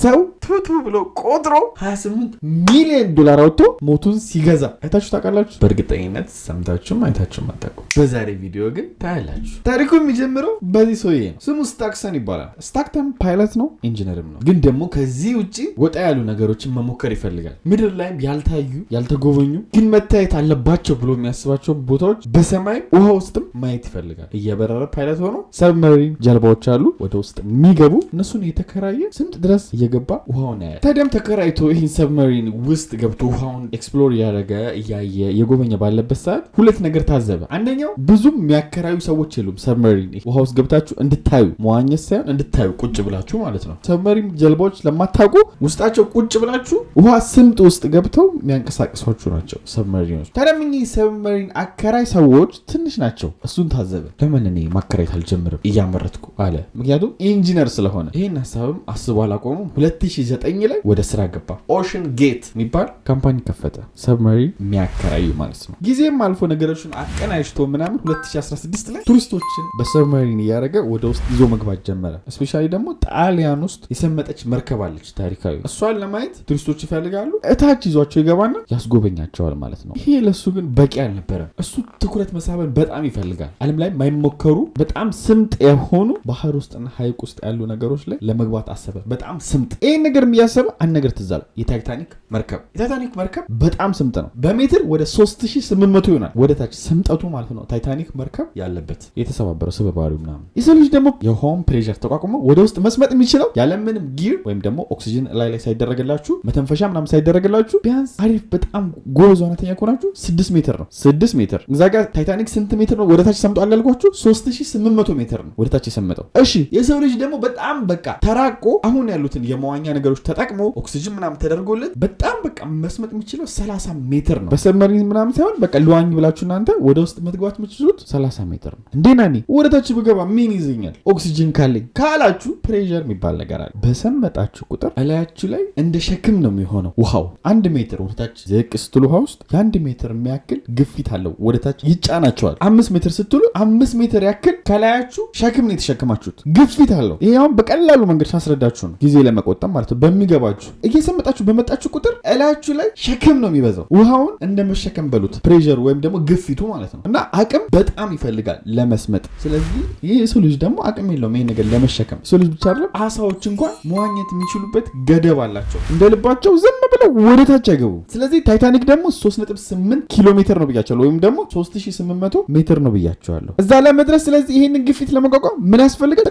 ሰው ቱቱ ብሎ ቆጥሮ 28 ሚሊዮን ዶላር አውጥቶ ሞቱን ሲገዛ አይታችሁ ታውቃላችሁ? በእርግጠኝነት ሰምታችሁም አይታችሁም አታውቁም። በዛሬ ቪዲዮ ግን ታያላችሁ። ታሪኩ የሚጀምረው በዚህ ሰውዬ ነው። ስሙ ስታክሰን ይባላል። ስታክተን ፓይለት ነው፣ ኢንጂነርም ነው። ግን ደግሞ ከዚህ ውጪ ወጣ ያሉ ነገሮችን መሞከር ይፈልጋል። ምድር ላይም ያልታዩ ያልተጎበኙ ግን መታየት አለባቸው ብሎ የሚያስባቸው ቦታዎች በሰማይ ውሃ ውስጥም ማየት ይፈልጋል። እየበረረ ፓይለት ሆኖ ሰብመሪን ጀልባዎች አሉ ወደ ውስጥ የሚገቡ እነሱን እየተከራየ ስንት ድረስ እየገባ ውሃውን ያያል። ታዲያም ተከራይቶ ይህን ሰብመሪን ውስጥ ገብቶ ውሃውን ኤክስፕሎር እያደረገ እያየ የጎበኘ ባለበት ሰዓት ሁለት ነገር ታዘበ። አንደኛው ብዙም የሚያከራዩ ሰዎች የሉም። ሰብመሪን ውሃ ውስጥ ገብታችሁ እንድታዩ መዋኘት ሳይሆን እንድታዩ ቁጭ ብላችሁ ማለት ነው። ሰብመሪን ጀልባዎች ለማታውቁ ውስጣቸው ቁጭ ብላችሁ ውሃ ስምጥ ውስጥ ገብተው የሚያንቀሳቅሷችሁ ናቸው ሰብመሪኖች። ታዲያም እኚህ ሰብመሪን አከራይ ሰዎች ትንሽ ናቸው። እሱን ታዘበ። ለምን እኔ ማከራየት አልጀምርም እያመረትኩ አለ። ምክንያቱም ኢንጂነር ስለሆነ። ይህን ሀሳብም አስቦ አላቆሙም። 2009 ላይ ወደ ስራ ገባ። ኦሽን ጌት የሚባል ካምፓኒ ከፈተ፣ ሰብመሪን የሚያከራዩ ማለት ነው። ጊዜም አልፎ ነገሮችን አቀናጅቶ ምናምን 2016 ላይ ቱሪስቶችን በሰብመሪን እያደረገ ወደ ውስጥ ይዞ መግባት ጀመረ። እስፔሻሊ ደግሞ ጣሊያን ውስጥ የሰመጠች መርከብ አለች ታሪካዊ። እሷን ለማየት ቱሪስቶች ይፈልጋሉ። እታች ይዟቸው ይገባና ያስጎበኛቸዋል ማለት ነው። ይሄ ለሱ ግን በቂ አልነበረም። እሱ ትኩረት መሳበን በጣም ይፈልጋል። ዓለም ላይ የማይሞከሩ በጣም ስምጥ የሆኑ ባህር ውስጥና ሐይቅ ውስጥ ያሉ ነገሮች ላይ ለመግባት አሰበ። በጣም ስምጥ። ይህን ነገር የሚያሰበ አንድ ነገር ትዝ አለው። የታይታኒክ መርከብ። የታይታኒክ መርከብ በጣም ስምጥ ነው። በሜትር ወደ 3800 ይሆናል ወደ ታች ስምጠቱ ማለት ነው። ታይታኒክ መርከብ ያለበት የተሰባበረው ስበባሪው ምናምን። የሰው ልጅ ደግሞ የሆም ፕሬሸር ተቋቁሞ ወደ ውስጥ መስመጥ የሚችለው ያለምንም ጊር ወይም ደግሞ ኦክሲጅን ላይ ሳይደረግላችሁ መተንፈሻ ምናምን ሳይደረግላችሁ ቢያንስ አሪፍ በጣም ጎበዝ ዋናተኛ ከሆናችሁ 6 ሜትር ነው። 6 ሜትር። እዛ ጋር ታይታኒክ ስንት ሜትር ነው ወደ ታች ሰምጧል ያልኳችሁ? 3800 ሜትር ነው ወደ ታች የሰመጠው። እሺ የሰው ልጅ ደግሞ በጣም በቃ ተራቆ አሁን ያሉትን የመዋኛ ነገሮች ተጠቅሞ ኦክሲጅን ምናምን ተደርጎለት በጣም በቃ መስመጥ የሚችለው 30 ሜትር ነው። በሰብመሪን ምናምን ሳይሆን በቃ ልዋኝ ብላችሁ እናንተ ወደ ውስጥ መግባት የምትችሉት 30 ሜትር ነው። እንዴና እኔ ወደ ታች ብገባ ምን ይዘኛል ኦክሲጅን ካለኝ ካላችሁ ፕሬሸር የሚባል ነገር አለ። በሰመጣችሁ ቁጥር እላያችሁ ላይ እንደ ሸክም ነው የሚሆነው ውሃው። 1 ሜትር ወደ ታች ዝቅ ስትሉ ውሃ ውስጥ የ1 ሜትር የሚያክል ግፊት አለው ወደ ታች ይጫናቸዋል። 5 ሜትር ስትሉ 5 ሜትር ያክል ከላያችሁ ሸክም ነው የተሸከማችሁት። ግፊት አለው። ይሄውን በቀላሉ መንገድ ሳስረዳችሁ ነው ጊዜ ለመቆጠብ ማለት ነው። በሚገባችሁ እየሰመጣችሁ በመጣችሁ ቁጥር እላያችሁ ላይ ሸክም ነው የሚበዛው። ውሃውን እንደ መሸከም በሉት ፕሬሸር ወይም ደግሞ ግፊቱ ማለት ነው። እና አቅም በጣም ይፈልጋል ለመስመጥ። ስለዚህ ይህ የሰው ልጅ ደግሞ አቅም የለውም ይሄ ነገር ለመሸከም። ሰው ልጅ ብቻ አይደለም አሳዎች እንኳን መዋኘት የሚችሉበት ገደብ አላቸው። እንደ ልባቸው ዝም ብለው ወደ ታች አይገቡ። ስለዚህ ታይታኒክ ደግሞ 3.8 ኪሎ ሜትር ነው ብያቸዋለሁ፣ ወይም ደግሞ 3800 ሜትር ነው ብያቸዋለሁ እዛ ለመድረስ። ስለዚህ ይሄንን ግፊት ለመቋቋም ምን ያስፈልጋል?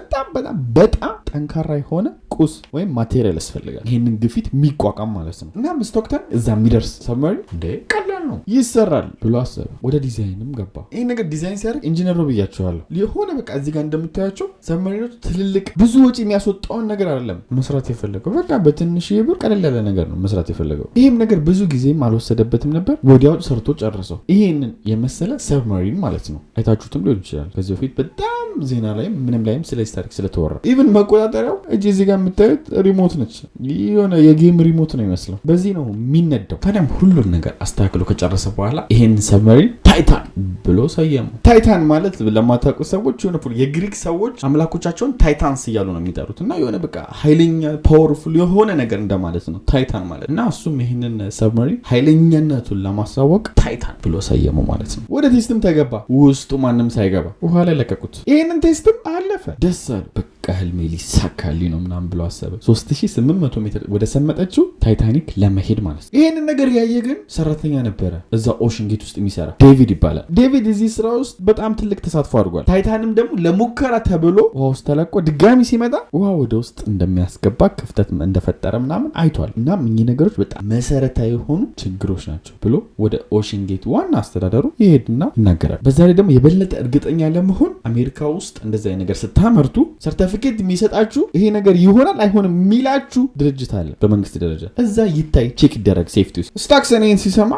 በጣም ጠንካራ የሆነ ቁስ ወይም ማቴሪያል ያስፈልጋል፣ ይሄንን ግፊት የሚቋቋም ማለት ነው። እና ስታክተን እዛ የሚደርስ ሰብመሪን እንደ ቀላል ነው ይሰራል ብሎ አሰበ። ወደ ዲዛይንም ገባ። ይሄን ነገር ዲዛይን ሲያደርግ ኢንጂነር ነው ብያቸዋለሁ። የሆነ በቃ እዚህ ጋር እንደምታያቸው ሰብመሪኖች ትልልቅ ብዙ ወጪ የሚያስወጣውን ነገር አይደለም መስራት የፈለገው። በቃ በትንሽ ብር ቀለል ያለ ነገር ነው መስራት የፈለገው። ይሄም ነገር ብዙ ጊዜም አልወሰደበትም ነበር። ወዲያው ሰርቶ ጨረሰው። ይሄንን የመሰለ ሰብመሪን ማለት ነው። አይታችሁትም ሊሆን ይችላል ከዚህ በፊት በጣም ዜና ላይም ምንም ላይም ስለዚህ ታሪክ ስለተወራ። ኢቭን መቆጣጠሪያው እዚህ ጋር የምታዩት ሪሞት ነች። የሆነ የጌም ሪሞት ነው ይመስለው። በዚህ ነው የሚነዳው። ታዲያም ሁሉን ነገር አስተካክሎ ከጨረሰ በኋላ ይሄን ሰብመሪን ታይታን ብሎ ሰየሙ። ታይታን ማለት ለማታውቁ ሰዎች የሆነ የግሪክ ሰዎች አምላኮቻቸውን ታይታንስ እያሉ ነው የሚጠሩት እና የሆነ በቃ ኃይለኛ ፓወርፉል የሆነ ነገር እንደማለት ነው ታይታን ማለት እና እሱም ይሄንን ሰብመሪን ኃይለኛነቱን ለማሳወቅ ታይታን ብሎ ሰየሙ ማለት ነው። ወደ ቴስትም ተገባ። ውስጡ ማንም ሳይገባ ውሃ ላይ ለቀቁት። ይሄንን ቴስትም አለፈ። ደስ አለ። በቃ ህልሜ ሊሳካልኝ ነው ምናምን ብሎ አሰበ። 3800 ሜትር ወደ ሰመጠችው ታይታኒክ ለመሄድ ማለት ነው። ይሄንን ነገር ያየ ግን ሰራተኛ ነበረ እዛ ኦሽን ጌት ውስጥ የሚሰራ ዴቪድ ይባላል። ዴቪድ እዚህ ስራ ውስጥ በጣም ትልቅ ተሳትፎ አድርጓል። ታይታንም ደግሞ ለሙከራ ተብሎ ውሃ ውስጥ ተለቆ ድጋሚ ሲመጣ ውሃ ወደ ውስጥ እንደሚያስገባ ክፍተት እንደፈጠረ ምናምን አይቷል። እናም እኚህ ነገሮች በጣም መሰረታዊ የሆኑ ችግሮች ናቸው ብሎ ወደ ኦሽን ጌት ዋና አስተዳደሩ ይሄድና ይናገራል። በዛ ላይ ደግሞ የበለጠ እርግጠኛ ለመሆን አሜሪካ ውስጥ እንደዛ ነገር ስታመርቱ ሰርተፊኬት የሚሰጣችሁ ይሄ ነገር ይሆናል አይሆንም የሚላችሁ ድርጅት አለ በመንግስት ደረጃ። እዛ ይታይ ቼክ ይደረግ ሴፍቲ ውስጥ። ስታክሰን ይሄን ሲሰማ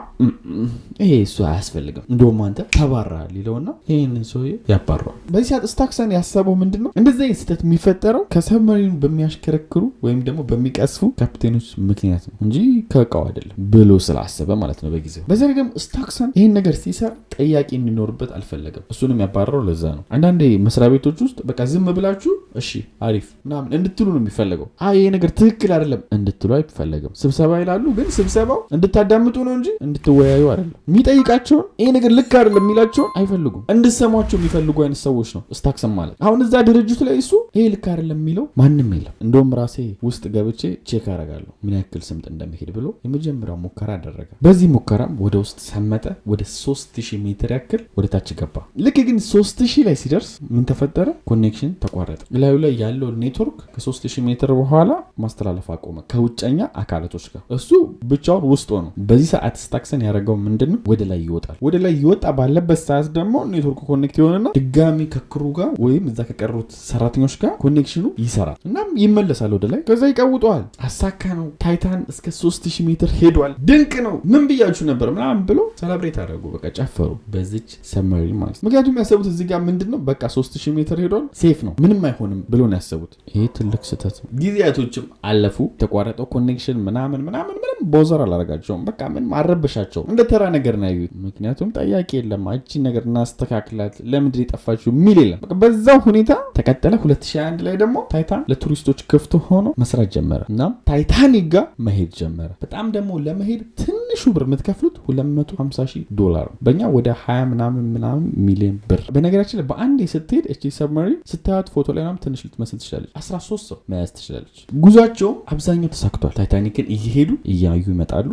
ይሄ እሱ አያስፈልግም እንደውም አንተ ተባራል ይለውና ይሄንን ሰውዬ ያባራል። በዚህ ሰዓት ስታክሰን ያሰበው ምንድነው እንደዚህ አይነት ስህተት የሚፈጠረው ከሰብመሪን በሚያሽከረክሩ ወይም ደግሞ በሚቀስፉ ካፕቴኖች ምክንያት ነው እንጂ ከእቃው አይደለም ብሎ ስላሰበ ማለት ነው በጊዜው። በዛ ላይ ደግሞ ስታክሰን ይሄን ነገር ሲሰራ ጠያቂ እንዲኖርበት አልፈለገም። እሱንም ያባረረው ለዛ ነው። አንዳንዴ መስሪያ ቤቶች ውስጥ በቃ ዝም ብላችሁ እሺ እሺ አሪፍ ምናምን እንድትሉ ነው የሚፈልገው። ይሄ ነገር ትክክል አይደለም እንድትሉ አይፈለግም። ስብሰባ ይላሉ፣ ግን ስብሰባው እንድታዳምጡ ነው እንጂ እንድትወያዩ አይደለም። የሚጠይቃቸውን ይሄ ነገር ልክ አይደለም የሚላቸውን አይፈልጉም። እንድትሰሟቸው የሚፈልጉ አይነት ሰዎች ነው ስታክሰን ማለት። አሁን እዛ ድርጅቱ ላይ እሱ ይሄ ልክ አይደለም የሚለው ማንም የለም። እንደውም ራሴ ውስጥ ገብቼ ቼክ አደርጋለሁ ምን ያክል ስምጥ እንደሚሄድ ብሎ የመጀመሪያው ሙከራ አደረገ። በዚህ ሙከራም ወደ ውስጥ ሰመጠ። ወደ 3000 ሜትር ያክል ወደ ታች ገባ። ልክ ግን 3000 ላይ ሲደርስ ምን ተፈጠረ? ኮኔክሽን ተቋረጠ። ላዩ ላይ ያለው ኔትወርክ ከ3000 ሜትር በኋላ ማስተላለፍ አቆመ ከውጨኛ አካላቶች ጋር። እሱ ብቻውን ውስጥ ሆኖ በዚህ ሰዓት ስታክሰን ያደረገው ምንድነው? ወደ ላይ ይወጣል። ወደ ላይ ይወጣ ባለበት ሰዓት ደግሞ ኔትወርኩ ኮኔክት ይሆንና ድጋሚ ከክሩ ጋር ወይም እዛ ከቀሩት ሰራተኞች ጋር ኮኔክሽኑ ይሰራል። እናም ይመለሳል ወደ ላይ። ከዛ ይቀውጠዋል። አሳካ ነው። ታይታን እስከ 3000 ሜትር ሄዷል። ድንቅ ነው። ምን ብያችሁ ነበር ምናምን ብሎ ሰለብሬት አደረጉ። በቃ ጨፈሩ በዚች ሰብመሪን ማለት። ምክንያቱም ያሰቡት እዚህ ጋር ምንድነው በቃ 3000 ሜትር ሄዷል፣ ሴፍ ነው፣ ምንም አይሆንም ብሎ ነው ያሰቡት። ይሄ ትልቅ ስህተት ነው። ጊዜያቶችም አለፉ። ተቋረጠው ኮኔክሽን ምናምን ቦዘር አላረጋቸውም። በቃ ምንም አረበሻቸው። እንደ ተራ ነገር ነው ያዩት። ምክንያቱም ጠያቂ የለም። እቺ ነገር እናስተካክላት ለምንድን የጠፋችው የሚል የለም። በቃ በዛው ሁኔታ ተቀጠለ። 2021 ላይ ደግሞ ታይታን ለቱሪስቶች ክፍት ሆኖ መስራት ጀመረ እና ታይታኒክ ጋር መሄድ ጀመረ። በጣም ደግሞ ለመሄድ ትንሹ ብር የምትከፍሉት $250,000 በእኛ ወደ 20 ምናምን ሚሊዮን ብር። በነገራችን ላይ በአንዴ ስትሄድ እቺ ሰብመሪን ስታያት ፎቶ ላይ ምናምን ትንሽ ልትመስል ትችላለች። 13 ሰው መያዝ ትችላለች። ጉዟቸውም አብዛኛው ተሳክቷል። ታይታኒክን እየሄዱ እያዩ ይመጣሉ።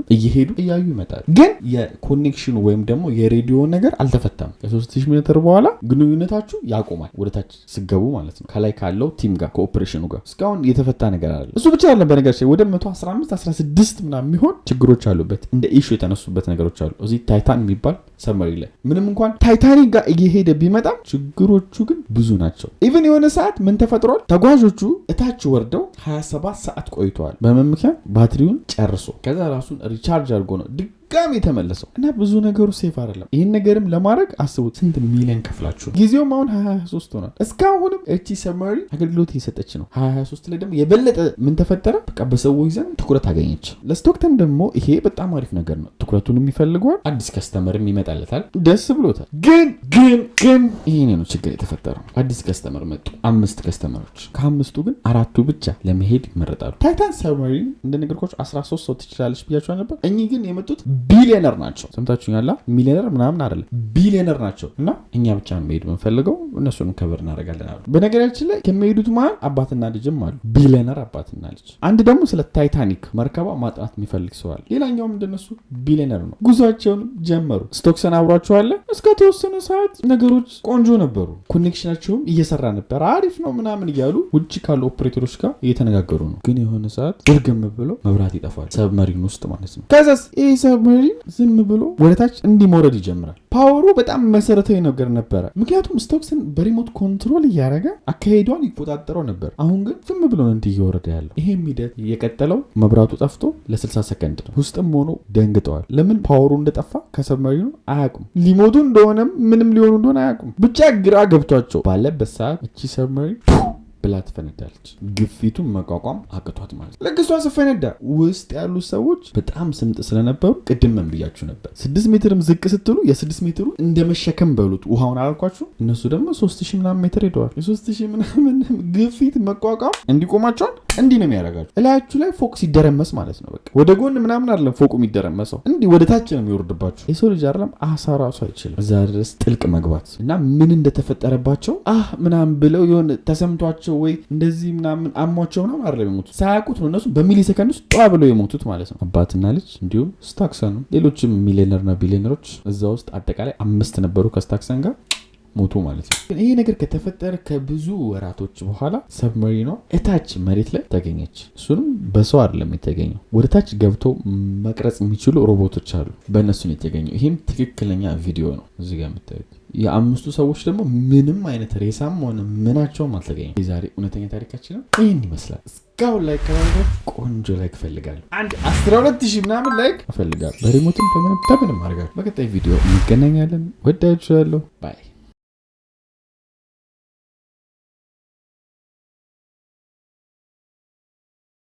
ግን የኮኔክሽኑ ወይም ደግሞ የሬዲዮ ነገር አልተፈታም። ከ3000 ሜትር በኋላ ግንኙነታችሁ ያቆማል። ወደታች ስገቡ ማለት ነው። ከላይ ካለው ቲም ጋር ከኦፕሬሽኑ ጋር እስካሁን የተፈታ ነገር አለ። እሱ ብቻ አይደለም። በነገራችን ወደ 115-16 ምናምን የሚሆን ችግሮች አሉበት። እንደ ኢሹ የተነሱበት ነገሮች አሉ እዚህ ታይታን የሚባል ሰብመሪን ላይ። ምንም እንኳን ታይታኒክ ጋር እየሄደ ቢመጣም ችግሮቹ ግን ብዙ ናቸው። ኢቭን የሆነ ሰዓት ምን ተፈጥሯል? ተጓዦቹ እታች ወርደው 27 ሰዓት ቆይተዋል። በምን ምክንያት? ባትሪውን ጨርሶ ከዛ ራሱን ሪቻርጅ አድርጎ ነው ድጋሚ የተመለሰው እና ብዙ ነገሩ ሴፍ አይደለም። ይህን ነገርም ለማድረግ አስቡት ስንት ሚሊዮን ከፍላችሁ። ጊዜውም አሁን 2023 ሆኗል። እስካሁንም እቺ ሰብመሪን አገልግሎት እየሰጠች ነው። 2023 ላይ ደግሞ የበለጠ ምን ተፈጠረ? በቃ በሰዎች ዘንድ ትኩረት አገኘች። ለስቶክተን ደግሞ ይሄ በጣም አሪፍ ነገር ነው። ትኩረቱን የሚፈልገዋል። አዲስ ከስተመርም ይመጣለታል። ደስ ብሎታል። ግን ይሄ ነው ችግር የተፈጠረው። አዲስ ከስተመር መጡ። 5 ከስተመሮች። ከ5ቱ ግን 4ቱ ብቻ ለመሄድ ይመረጣሉ። ታይታን ሰብመሪን እንደነገርኳችሁ 13 ሰው ትችላለች ብያችሁ ነበር። እኚህ ግን የመጡት ቢሊዮነር ናቸው። ሰምታችሁኛል? ሚሊዮነር ምናምን አይደለም፣ ቢሊዮነር ናቸው። እና እኛ ብቻ መሄድ የምንፈልገው እነሱን ከበር እናደርጋለን አሉ። በነገራችን ላይ ከሚሄዱት መሀል አባትና ልጅም አሉ። ቢሊዮነር አባትና ልጅ። አንድ ደግሞ ስለ ታይታኒክ መርከባ ማጥናት የሚፈልግ ሰው አለ። ሌላኛውም እንደነሱ ቢሊዮነር ነው። ጉዟቸውንም ጀመሩ። ስቶክሰን አብሯቸዋለ። እስከ ተወሰነ ሰዓት ነገሮች ቆንጆ ነበሩ። ኮኔክሽናቸውም እየሰራ ነበር። አሪፍ ነው ምናምን እያሉ ውጭ ካሉ ኦፕሬተሮች ጋር እየተነጋገሩ ነው። ግን የሆነ ሰዓት ድርግም ብሎ መብራት ይጠፋል። ሰብመሪን ውስጥ ማለት ነው። ከዛስ ይህ ሰብመሪን ዝም ብሎ ወደታች እንዲሞረድ ይጀምራል። ፓወሩ በጣም መሰረታዊ ነገር ነበረ። ምክንያቱም ስቶክሰን በሪሞት ኮንትሮል እያደረገ አካሄዷን ይቆጣጠረው ነበር። አሁን ግን ዝም ብሎ ነው እየወረደ ያለው። ይሄም ሂደት የቀጠለው መብራቱ ጠፍቶ ለ60 ሰከንድ ነው። ውስጥም ሆኖ ደንግጠዋል። ለምን ፓወሩ እንደጠፋ ከሰብመሪኑ አያውቁም። ሊሞቱ እንደሆነም ምንም ሊሆኑ እንደሆነ አያውቁም። ብቻ ግራ ገብቷቸው ባለበት ሰዓት እቺ ሰብመሪን ብላ ትፈነዳለች። ግፊቱን መቋቋም አቅቷት ማለት ነው። ለግሷ ስፈነዳ ውስጥ ያሉ ሰዎች በጣም ስምጥ ስለነበሩ ቅድም ምን ብያችሁ ነበር? 6 ሜትርም ዝቅ ስትሉ የ6 ሜትሩ እንደመሸከም በሉት ውሃውን አላልኳችሁ? እነሱ ደግሞ 3000 ምናምን ሜትር ሄደዋል። የ3000 ምናምን ግፊት መቋቋም እንዲቆማቸዋል እንዲህ ነው የሚያደርጋችሁ። እላያችሁ ላይ ፎቅ ሲደረመስ ማለት ነው። በቃ ወደ ጎን ምናምን አይደለም ፎቁ የሚደረመሰው፣ እንዲህ ወደ ታች ነው የሚወርድባችሁ። የሰው ልጅ አይደለም አሳ ራሱ አይችልም እዛ ድረስ ጥልቅ መግባት እና ምን እንደተፈጠረባቸው ምናምን ብለው የሆነ ተሰምቷቸው ወይ እንደዚህ ምናምን አሟቸው ምናምን አይደለም የሞቱት። ሳያውቁት ነው እነሱ በሚሊ ሰከንድ ውስጥ ጧ ብለው የሞቱት ማለት ነው። አባትና ልጅ እንዲሁም ስታክሰን ሌሎችም ሚሊዮነርና ቢሊዮነሮች እዛ ውስጥ አጠቃላይ 5 ነበሩ ከስታክሰን ጋር ሞቱ ማለት ነው። ይሄ ነገር ከተፈጠረ ከብዙ ወራቶች በኋላ ሰብመሪኗ እታች መሬት ላይ ተገኘች። እሱንም በሰው አይደለም የተገኘው። ወደ ታች ገብተው መቅረጽ የሚችሉ ሮቦቶች አሉ። በእነሱ ነው የተገኘው። ይሄም ትክክለኛ ቪዲዮ ነው እዚህ ጋር የምታዩት። የ5ቱ ሰዎች ደግሞ ምንም አይነት ሬሳም ሆነ ምናቸውም አልተገኘም። የዛሬ እውነተኛ ታሪካችን ይህን ይመስላል። እስካሁን ላይክ ካላደረጋችሁ ቆንጆ ላይክ እፈልጋለሁ። አንድ 12000 ምናምን ላይክ እፈልጋለሁ። በሪሞትም በምንም አድርጋችሁ። በቀጣይ ቪዲዮ እንገናኛለን። ወዳችኋለሁ። ባይ